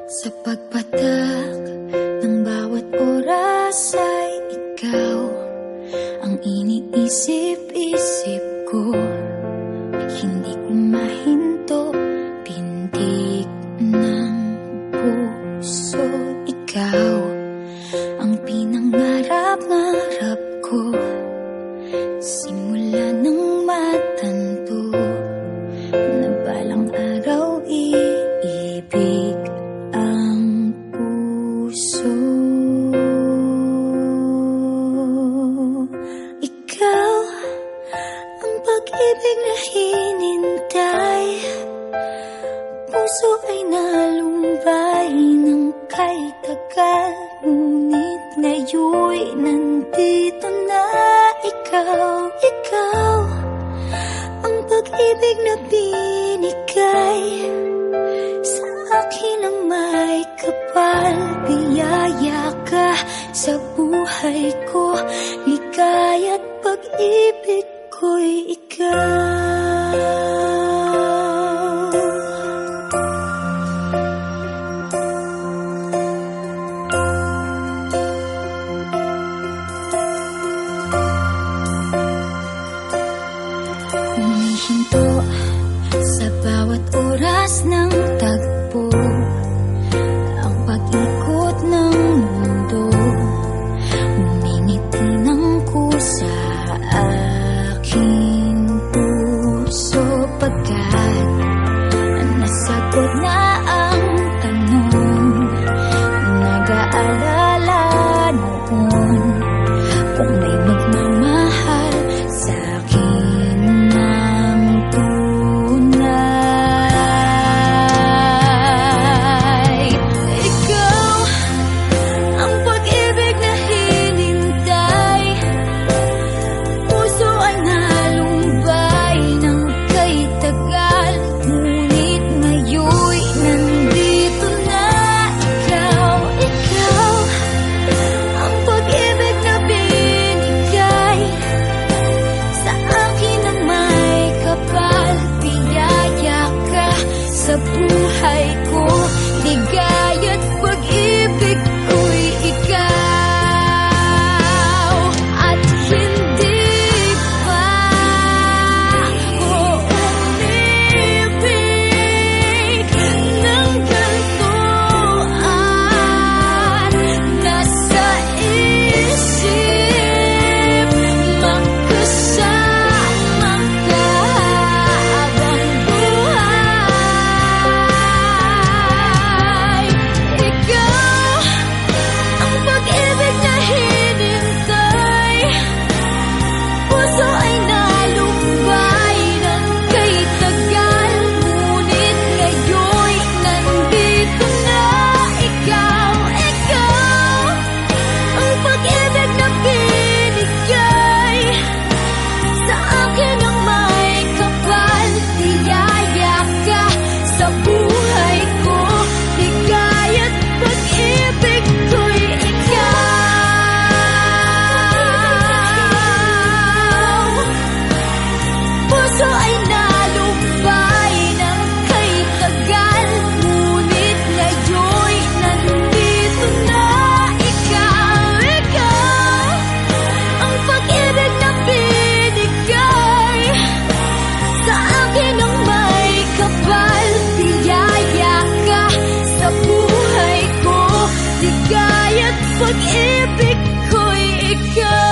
Sa pagpatak ng bawat oras ay ikaw ang iniisip-isip ko. Hindi ko mahinto, pintig ng puso. Ikaw ang pinangarap-ngarap ko, simula nang matanto na balang araw iibig ang puso. Ikaw ang pag-ibig na hinintay, puso ay nalumbay ng kay tagal, ngunit ngayon'y nandito na ikaw. Ikaw ang pag-ibig na binigay sa akin ang may kapal. Biyaya ka sa buhay ko, ligaya't pag-ibig ko'y ikaw. Humihinto sa bawat oras ng tagpo, ang pag-ikot ng mundo, ngumingiti ng kusa aking puso. Pagkat nasagot na ang tanong, nag-aalala noon kung may magmamahal sa'kin ng tunay. Ikaw ang pag-ibig na hinintay, puso ay nalumbay ng kay tagal, ngunit ngayon'y nandito na ikaw. Ikaw ang pag-ibig na binigay sa akin ang may kapal. Biyaya ka sa buhay ko, ligaya't pag-ibig ko'y ikaw. At hindi pa ko umibig ng gantuan. Nasa isip magkasama ka habang buhay. Ikaw ang pag-ibig na hinintay, puso ay nalumbay ng kay tagal, ngunit ngayon'y nandito na ikaw. Ikaw ang pag-ibig na binigay sa akin ang may kapal. Biyaya ka sa buhay ko, ligaya't pag-ibig ko'y ikaw. Puso ay nalumbay ng kay tagal, ngunit ngayon'y nandito na ikaw. Ikaw ang pag-ibig na binigay sa akin ang may kapal. Biyaya ka sa buhay ko, ligaya't pag-ibig ko'y ikaw.